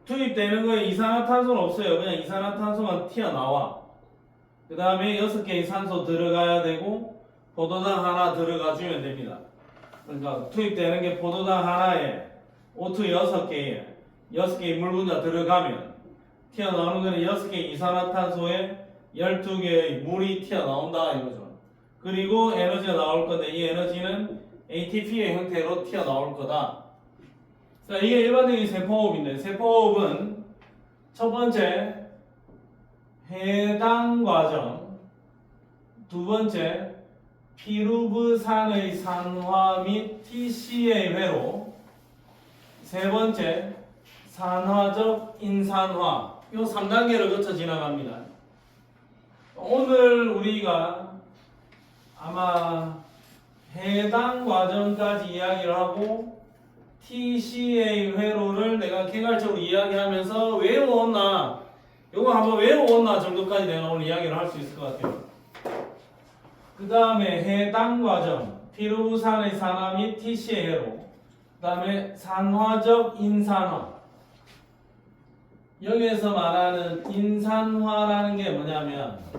투입되는 거에 이산화탄소는 없어요. 그냥 이산화탄소만 튀어나와. 그 다음에 6개의 산소 들어가야 되고 포도당 하나 들어가 주면 됩니다. 그러니까 투입되는 게 포도당 하나에 O2 6개의 물 분자 들어가면 튀어나오는 거는 6개의 이산화탄소에 12개의 물이 튀어나온다 이거죠. 그리고 에너지가 나올 건데 이 에너지는 ATP의 형태로 튀어나올 거다. 자, 이게 일반적인 세포호흡인데 세포호흡은 첫 번째 해당 과정, 두 번째 피루브산의 산화 및 TC의 회로, 세 번째 산화적 인산화. 이 3단계를 거쳐 지나갑니다. 오늘 우리가 아마 해당 과정까지 이야기를 하고 TCA 회로를 내가 개괄적으로 이야기하면서 외워왔나 요거 한번 외워왔나 정도까지 내가 오늘 이야기를 할 수 있을 것 같아요. 그 다음에 해당 과정 피루브산의 산화 및 TCA 회로, 그 다음에 산화적 인산화. 여기에서 말하는 인산화라는 게 뭐냐면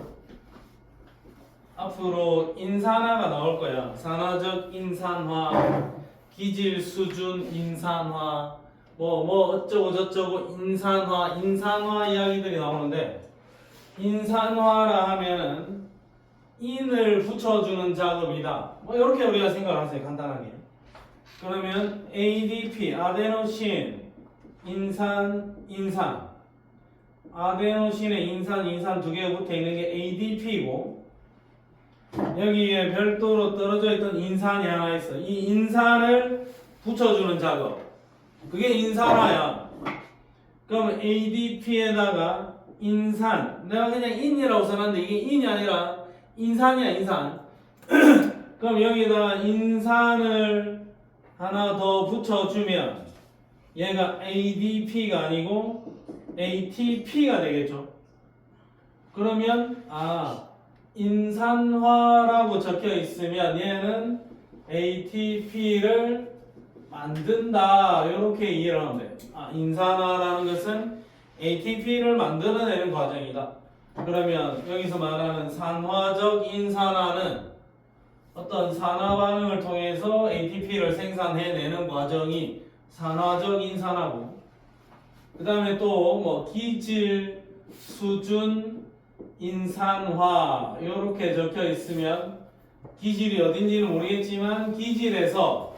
앞으로 인산화가 나올 거야. 산화적 인산화, 기질 수준 인산화, 뭐 어쩌고 저쩌고 인산화 이야기들이 나오는데 인산화라 하면은 인을 붙여주는 작업이다. 뭐 이렇게 우리가 생각을 하세요. 간단하게. 그러면 ADP, 아데노신, 인산. 아데노신에 인산 두 개가 붙어 있는 게 ADP고 여기에 별도로 떨어져 있던 인산이 하나 있어. 이 인산을 붙여주는 작업. 그게 인산화야. 그러면 ADP에다가 인산. 내가 그냥 인이라고 써놨는데 이게 인이 아니라 인산이야, 인산. 그럼 여기다가 인산을 하나 더 붙여주면 얘가 ADP가 아니고 ATP가 되겠죠. 그러면 인산화라고 적혀 있으면 얘는 ATP를 만든다 이렇게 이해를 하면 돼요. 인산화라는 것은 ATP를 만들어내는 과정이다. 그러면 여기서 말하는 산화적 인산화는 어떤 산화 반응을 통해서 ATP를 생산해내는 과정이 산화적 인산화고, 그 다음에 또 뭐 기질 수준 인산화 이렇게 적혀 있으면 기질이 어딘지는 모르겠지만 기질에서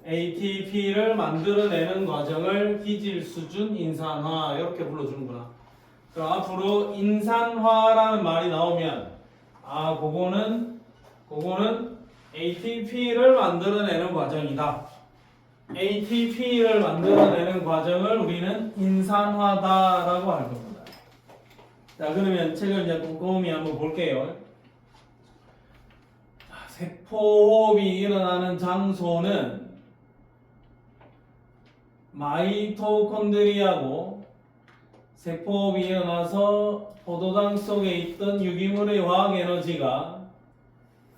ATP를 만들어내는 과정을 기질 수준 인산화 이렇게 불러주는구나. 그럼 앞으로 인산화라는 말이 나오면 그거는 ATP를 만들어내는 과정이다. ATP를 만들어내는 과정을 우리는 인산화다라고 할 겁니다. 자, 그러면 책을 이제 꼼꼼히 한번 볼게요. 세포호흡이 일어나는 장소는 마이토콘드리아고, 세포호흡이 일어나서 포도당 속에 있던 유기물의 화학에너지가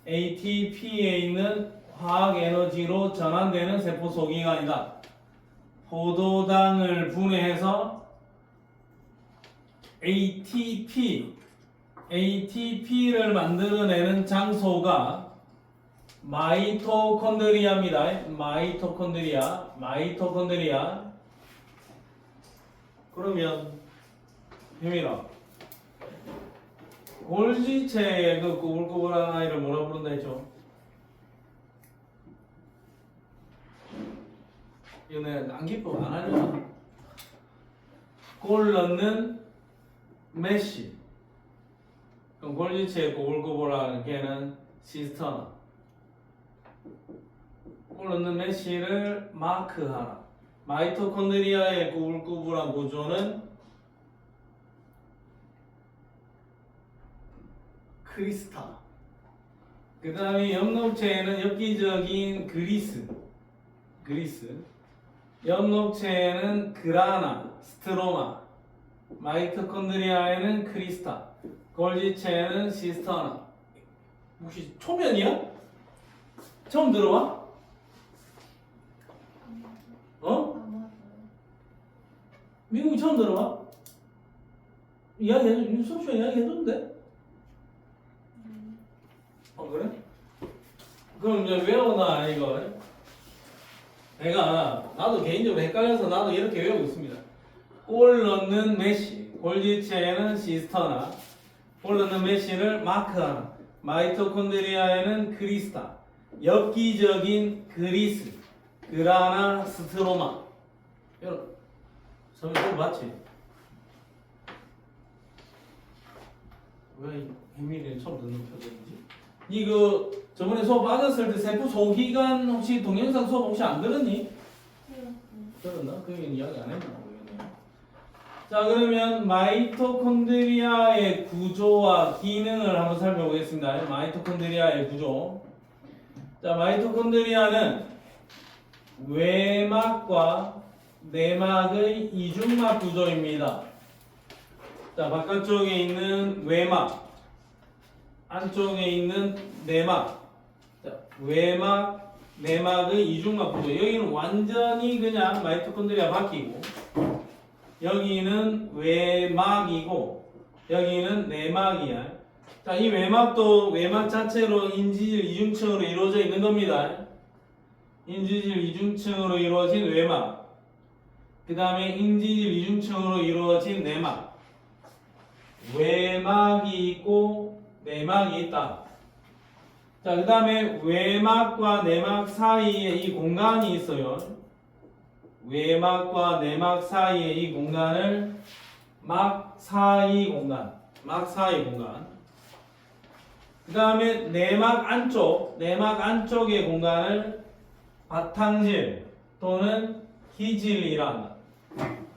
ATP에 있는 화학에너지로 전환되는 세포 소기관이다. 포도당을 분해해서 ATP를 만들어내는 장소가 마이토콘드리아입니다. 마이토콘드리아. 그러면 혜민아, 골지체의 그 꾸불꾸불한 아이를 뭐라 부른다 했죠? 이거 내가 암기법 안 하려나? 골 넣는 메쉬. 그럼 골지체의 꾸불꾸불한 걔는 시스터나. 골 넣는 메쉬를 마크하라. 마이토콘드리아의 꾸불꾸불한 구조는 크리스타. 그 다음에 엽록체에는 엽기적인 그리스. 엽록체에는 그라나, 스트로마. 마이토콘드리아에는 크리스타. 골지체에는 시스터나. 혹시 초면이야? 처음 들어와? 미국이 처음 들어와? 수업 시간에 이야기 해줬는데? 그래? 그럼 이제 외워놔 이거. 나도 개인적으로 헷갈려서 나도 이렇게 외우고 있습니다. 골 넣는 메쉬, 골지체에는 시스터나, 골 넣는 메쉬를 마크하나, 마이토콘드리아에는 크리스타, 엽기적인 그리스, 그라나, 스트로마. 여러분, 처음에 또 봤지? 왜 혜민이는 처음 듣는 표정이지? 이거 저번에 수업 받았을 때 세포 소기관 혹시 동영상 수업 혹시 안 들었니? 들었나? 그 이야기 안 했나 모르겠네요. 자, 그러면 마이토콘드리아의 구조와 기능을 한번 살펴보겠습니다. 마이토콘드리아의 구조. 자, 마이토콘드리아는 외막과 내막의 이중막 구조입니다. 자, 바깥쪽에 있는 외막, 안쪽에 있는 내막. 자, 외막, 내막의 이중막 구조. 여기는 완전히 그냥 마이토콘드리아 바뀌고, 여기는 외막이고, 여기는 내막이야. 자, 이 외막도 외막 자체로 인지질 이중층으로 이루어져 있는 겁니다. 인지질 이중층으로 이루어진 외막. 그 다음에 인지질 이중층으로 이루어진 내막. 외막이 있고 내막이 있다. 자, 그 다음에 외막과 내막 사이에 이 공간이 있어요. 외막과 내막 사이에 이 공간을 막 사이 공간. 그 다음에 내막 안쪽의 공간을 바탕질 또는 기질이라 한다.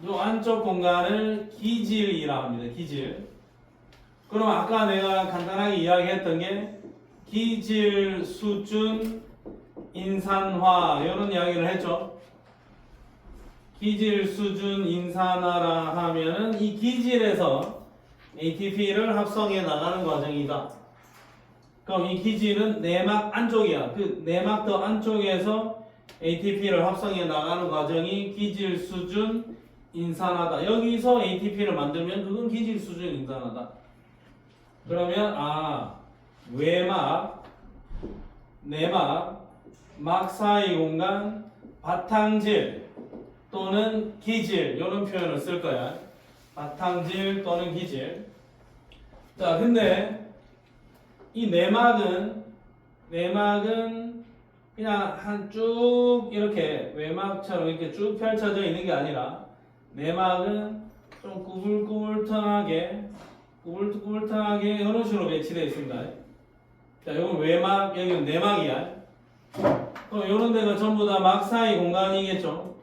이 안쪽 공간을 기질이라 합니다. 기질. 그럼 아까 내가 간단하게 이야기했던 게 기질 수준 인산화 이런 이야기를 했죠. 기질 수준 인산화라 하면은 이 기질에서 ATP를 합성해 나가는 과정이다. 그럼 이 기질은 내막 안쪽이야. 그 내막 더 안쪽에서 ATP를 합성해 나가는 과정이 기질 수준 인산화다. 여기서 ATP를 만들면 그건 기질 수준 인산화다. 그러면 외막, 내막, 막 사이 공간, 바탕질 또는 기질 이런 표현을 쓸 거야. 바탕질 또는 기질. 자, 근데 이 내막은 그냥 한 쭉 이렇게 외막처럼 이렇게 쭉 펼쳐져 있는 게 아니라 내막은 좀 구불구불통하게 이런 식으로 배치되어 있습니다. 자, 이건 외막, 여기는 내막이야. 그럼 이런 데가 전부 다 막 사이 공간이겠죠.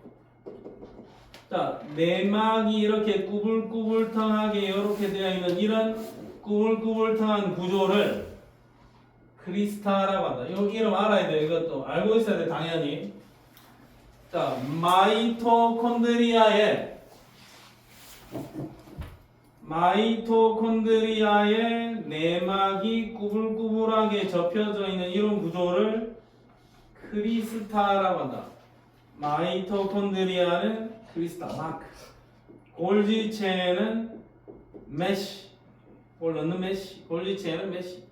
자, 내막이 이렇게 구불구불통하게 이렇게 되어 있는 이런 구불구불통한 구조를 크리스타라고 한다. 이 이름 알아야 돼. 이것도 알고 있어야 돼, 당연히. 자, 마이토콘드리아의 내막이 구불구불하게 접혀져 있는 이런 구조를 크리스타라고 한다. 마이토콘드리아는 크리스타, 마크. 골지체는 메시. 골 넣는 메시. 골지체는 메시.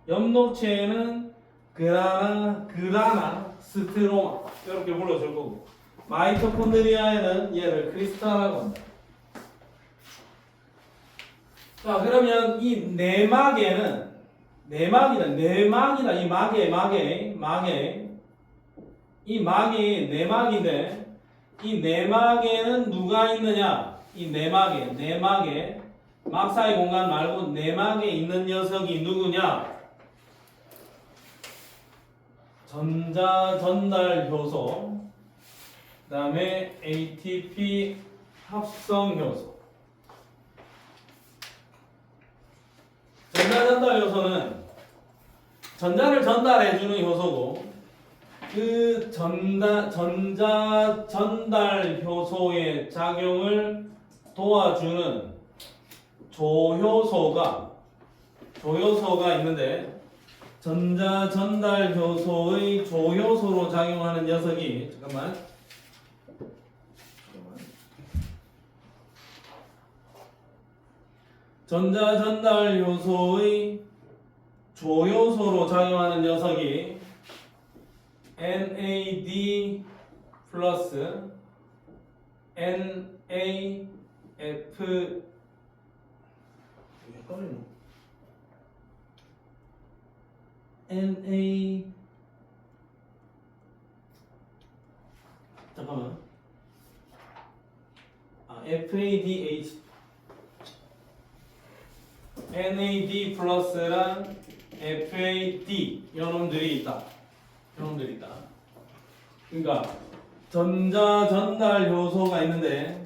엽록체는 그라나, 스트로마. 이렇게 불러줄 거고. 마이토콘드리아에는 얘를 크리스타라고 한다. 자, 그러면 이 내막에는 내막이다. 이 막에 이 막이 내막인데 이 내막에는 누가 있느냐? 이 내막에 막 사이 공간 말고 내막에 있는 녀석이 누구냐? 전자 전달 효소, 그다음에 ATP 합성 효소. 전자 전달 효소는 전자를 전달해주는 효소고, 그 전자 전달 효소의 작용을 도와주는 조효소가 있는데, 전자 전달 효소의 조효소로 작용하는 녀석이 전자 전달 효소의 조효소로 작용하는 녀석이 NAD 플러스 NAF FADH NAD 플러스랑 FAD 이놈들이 있다. 그러니까 전자 전달 요소가 있는데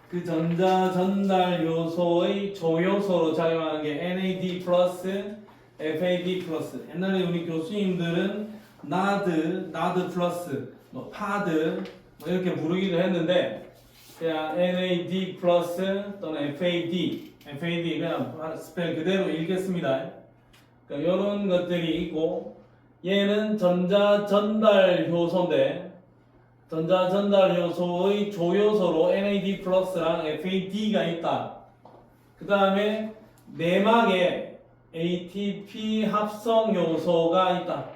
그 전자 전달 요소의 조요소로 작용하는 게 NAD 플러스 FAD 플러스. 옛날에 우리 교수님들은 나드 플러스, 파드 이렇게 부르기도 했는데, 그냥 NAD 플러스 또는 FAD 그냥 스펠 그대로 읽겠습니다. 그러니까 이런 것들이 있고, 얘는 전자 전달 효소인데 전자 전달 효소의 조효소로 NAD 플러스랑 FAD가 있다. 그 다음에 내막에 ATP 합성 요소가 있다.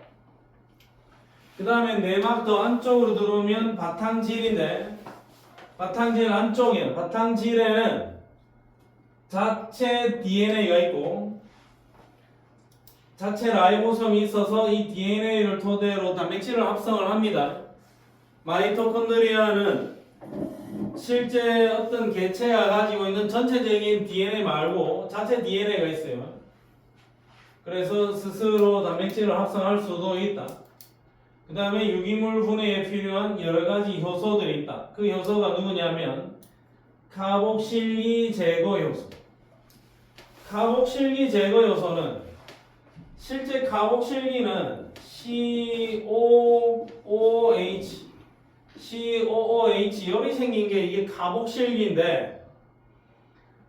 그 다음에 내막 더 안쪽으로 들어오면 바탕질인데, 바탕질 안쪽이에요. 바탕질에는 자체 DNA가 있고 자체 라이보솜이 있어서 이 DNA를 토대로 단백질을 합성을 합니다. 마이토콘드리아는 실제 어떤 개체가 가지고 있는 전체적인 DNA 말고 자체 DNA가 있어요. 그래서 스스로 단백질을 합성할 수도 있다. 그 다음에 유기물 분해에 필요한 여러 가지 효소들이 있다. 그 효소가 누구냐면 카복실기 제거 효소. 카복실기 제거 효소는 실제 카복실기는 COOH 열이 생긴 게 이게 카복실기인데,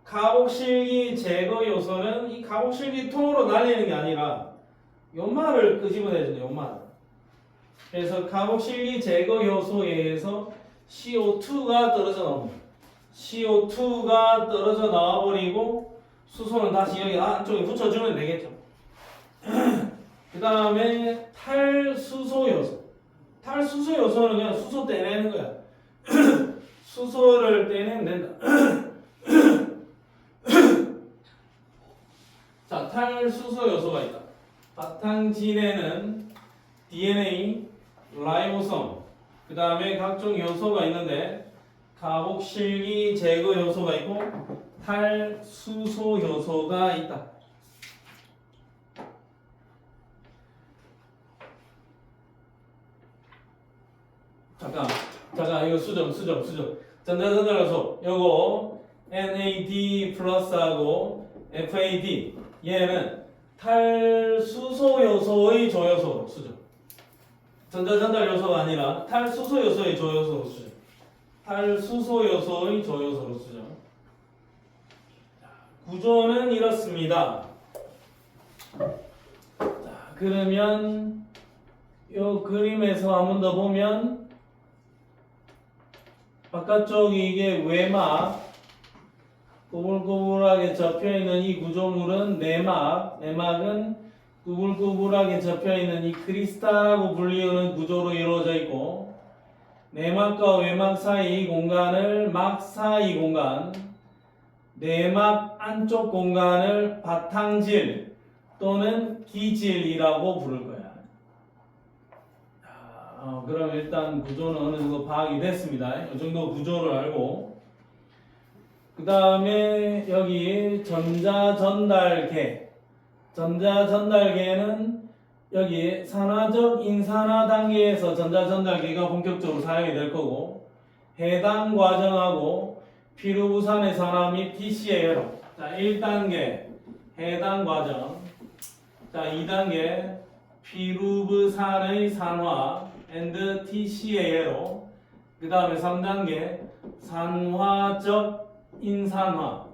카복실기 제거 요소는 이 카복실기 통으로 날리는 게 아니라 연마를 끄집어내준다. 연마. 그래서 카복실기 제거 효소에 의해서 CO2가 떨어져 나옵니다. CO2가 떨어져 나와버리고 수소는 다시 여기 안쪽에 붙여주면 되겠죠. 그 다음에 탈수소 요소. 탈수소 요소는 그냥 수소 떼내는 거야. 수소를 떼내면 된다. 탈수소 요소가 있다. 바탕질에는 DNA, 라이보솜, 그 다음에 각종 요소가 있는데 카복실기 제거 요소가 있고 탈수소 요소가 있다. 잠깐 이거 수정. 전자전달 요소 요거 NAD 플러스하고 FAD 얘는 탈수소 요소의 조요소로 수정. 전자전달 요소가 아니라 탈수소 요소의 조요소로 수정. 탈수소 요소의 조요소로 수정. 구조는 이렇습니다. 자, 그러면 요 그림에서 한 번 더 보면 바깥쪽이 이게 외막, 꾸불꾸불하게 접혀있는 이 구조물은 내막, 내막은 꾸불꾸불하게 접혀있는 이 크리스탈하고 불리우는 구조로 이루어져 있고, 내막과 외막 사이 공간을 막 사이 공간, 내막 안쪽 공간을 바탕질 또는 기질이라고 부를 거야. 그럼 일단 구조는 어느 정도 파악이 됐습니다. 이 정도 구조를 알고, 그 다음에 여기 전자전달계. 전자전달계는 여기 산화적 인산화 단계에서 전자전달계가 본격적으로 사용이 될 거고, 해당 과정하고 피루부산의 산화 및 TC의 회로. 자, 1단계 해당 과정. 자, 2단계 피루부산의 산화 and TC의 회로. 그 다음에 3단계 산화적 인산화.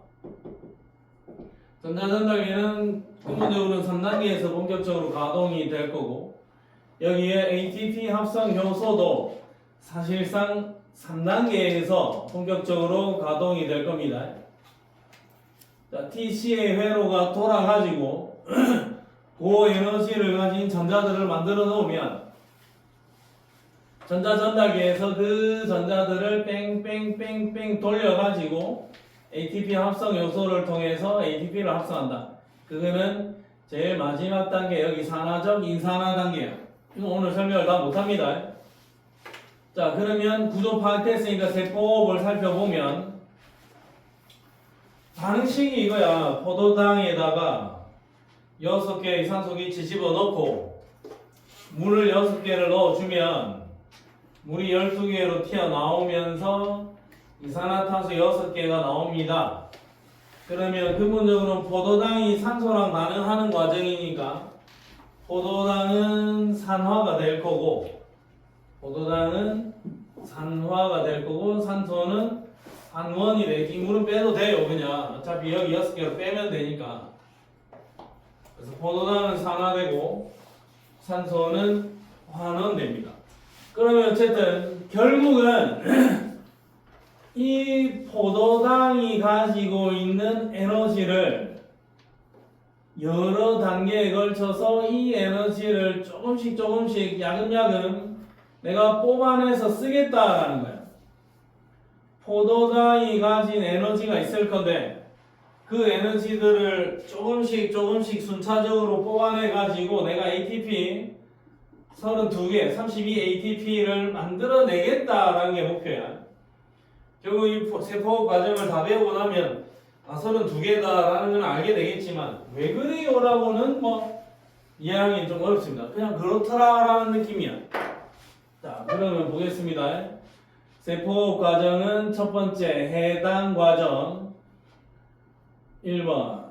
전자전달계는 근본적으로는 3단계에서 본격적으로 가동이 될 거고, 여기에 ATP 합성 효소도 사실상 3단계에서 본격적으로 가동이 될 겁니다. 자, TC의 회로가 돌아가지고 고에너지를 가진 전자들을 만들어 놓으면 전자전달계에서 그 전자들을 뺑뺑뺑뺑 돌려가지고 ATP 합성 요소를 통해서 ATP를 합성한다. 그거는 제일 마지막 단계, 여기 산화적 인산화 단계야. 이거 오늘 설명을 다 못합니다. 자, 그러면 구조 파악됐으니까 세포업을 살펴보면 반응식이 이거야. 포도당에다가 6개의 산소기체 집어넣고 물을 6개를 넣어주면 물이 12개로 튀어나오면서 이산화탄소 6개가 나옵니다. 그러면 근본적으로 포도당이 산소랑 반응하는 과정이니까 포도당은 산화가 될 거고, 산소는 산원이 돼. 이 물은 빼도 돼요. 그냥 어차피 여기 6개로 빼면 되니까. 그래서 포도당은 산화되고 산소는 환원됩니다. 그러면 어쨌든 결국은 이 포도당이 가지고 있는 에너지를 여러 단계에 걸쳐서 이 에너지를 조금씩 야금야금 내가 뽑아내서 쓰겠다라는 거야. 포도당이 가진 에너지가 있을 건데 그 에너지들을 조금씩 순차적으로 뽑아내 가지고 내가 ATP 32개, 32 ATP를 만들어내겠다라는 게 목표야. 결국 이 세포 과정을 다 배우고 나면 32개다라는 건 알게 되겠지만 왜 그래요라고는 이해하기 좀 어렵습니다. 그냥 그렇더라라는 느낌이야. 자, 그러면 보겠습니다. 세포 과정은 첫 번째 해당 과정 1번,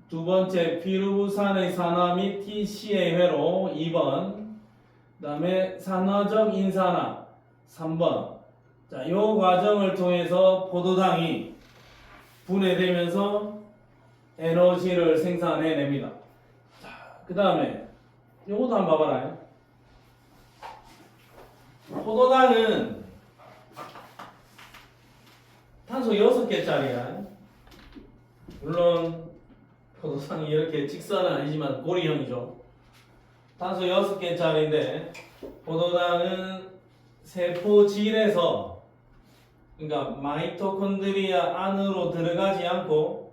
두 번째 피루부산의 산화 및 TC의 회로 2번, 그 다음에 산화적 인산화 3번. 자, 이 과정을 통해서 포도당이 분해되면서 에너지를 생산해냅니다. 자, 그 다음에 요것도 한번 봐봐라. 포도당은 탄소 6개짜리야. 물론 포도당이 이렇게 직선은 아니지만 고리형이죠. 탄소 6개짜리인데 포도당은 세포질에서, 그러니까 마이토콘드리아 안으로 들어가지 않고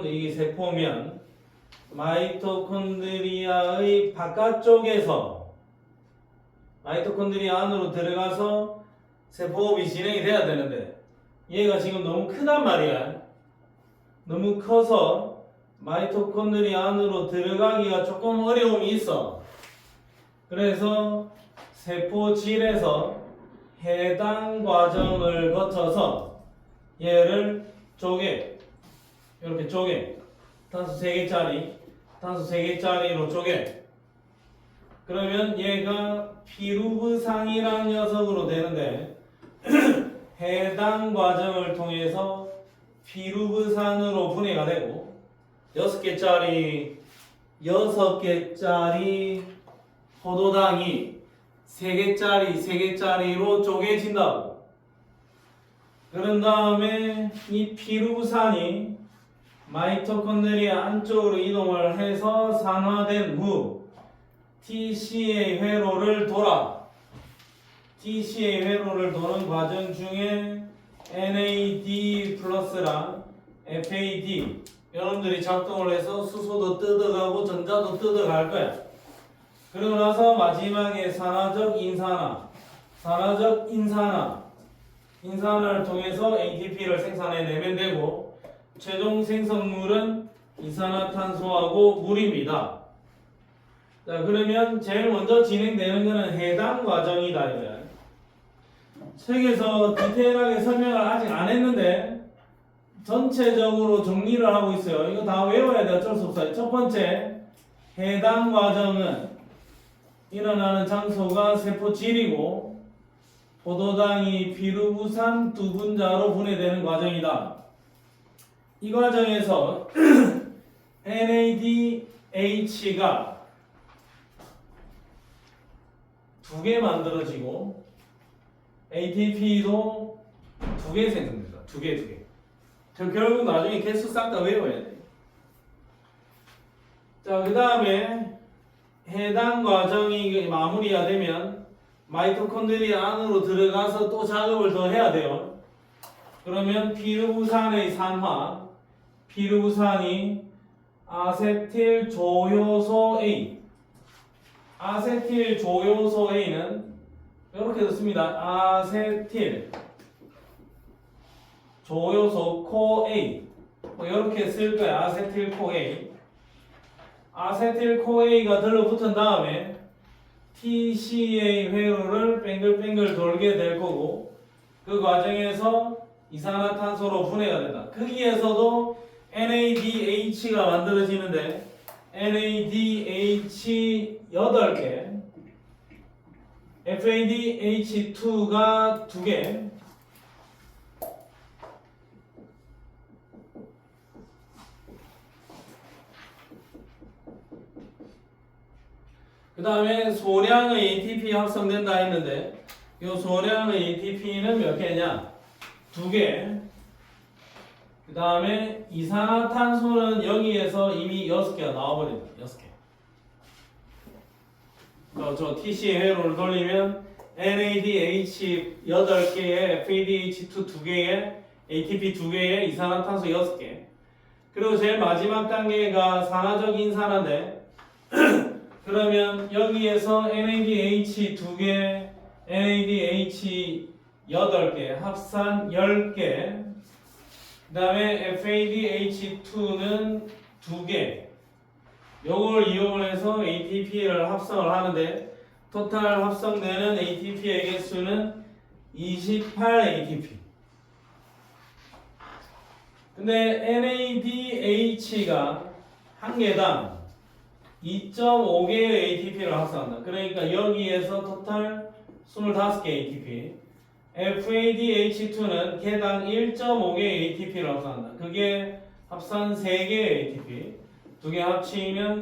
이게 세포면 마이토콘드리아의 바깥쪽에서 마이토콘드리아 안으로 들어가서 세포호흡이 진행이 돼야 되는데 얘가 지금 너무 크단 말이야. 너무 커서 마이토콘드리아 안으로 들어가기가 조금 어려움이 있어. 그래서 세포질에서 해당 과정을 거쳐서 얘를 쪼개, 이렇게 쪼개, 탄소 3개짜리, 탄소 3개짜리로 쪼개. 그러면 얘가 피루브산이라는 녀석으로 되는데 해당 과정을 통해서 피루브산으로 분해가 되고 6개짜리 포도당이 3개짜리로 쪼개진다고. 그런 다음에 이 피루브산이 마이토콘드리아 안쪽으로 이동을 해서 산화된 후 TCA 회로를 돌아. TCA 회로를 도는 과정 중에 NAD 플러스랑 FAD 여러분들이 작동을 해서 수소도 뜯어가고 전자도 뜯어갈 거야. 그러고 나서 마지막에 산화적 인산화를 통해서 ATP를 생산해내면 되고 최종 생성물은 이산화탄소하고 물입니다. 자, 그러면 제일 먼저 진행되는 것은 해당 과정이다 이거야. 책에서 디테일하게 설명을 아직 안 했는데 전체적으로 정리를 하고 있어요. 이거 다 외워야 돼. 어쩔 수 없어요. 첫 번째, 해당 과정은 일어나는 장소가 세포질이고 포도당이 피루브산 두 분자로 분해되는 과정이다. 이 과정에서 NADH가 2개 만들어지고 ATP도 2개 생성됩니다. 2개. 결국 나중에 개수 싹 다 외워야 돼. 자, 그 다음에 해당 과정이 마무리가 되면 마이토콘드리아 안으로 들어가서 또 작업을 더 해야 돼요. 그러면 피루브산의 산화, 피루브산이 아세틸 조효소 A, 아세틸 조효소 A는 이렇게 됐습니다. 아세틸 조효소 코 A, 이렇게 쓸 거야. 아세틸 코 A. 아세틸 코 A가 들러붙은 다음에 TCA 회로를 뱅글뱅글 돌게 될 거고 그 과정에서 이산화탄소로 분해가 된다. 거기에서도 NADH가 만들어지는데 NADH 8개, FADH2가 2개, 그 다음에 소량의 ATP 합성된다 했는데 이 소량의 ATP는 몇 개냐? 2개. 그 다음에 이산화탄소는 여기에서 이미 6개가 나와버립니다. 6개. 저 TCA 회로를 돌리면 NADH 8개에 FADH2 2개에 ATP 2개에 이산화탄소 6개. 그리고 제일 마지막 단계가 산화적 인산화인데 그러면 여기에서 NADH 2개, NADH 8개, 합산 10개, 그 다음에 FADH2는 2개, 요걸 이용을 해서 ATP를 합성을 하는데 토탈 합성되는 ATP의 개수는 28 ATP. 근데 NADH가 한 개당 2.5개의 ATP를 합성한다. 그러니까 여기에서 토탈 25개 ATP. FADH2는 개당 1.5개의 ATP를 합성한다. 그게 합산 3개의 ATP. 두 개 합치면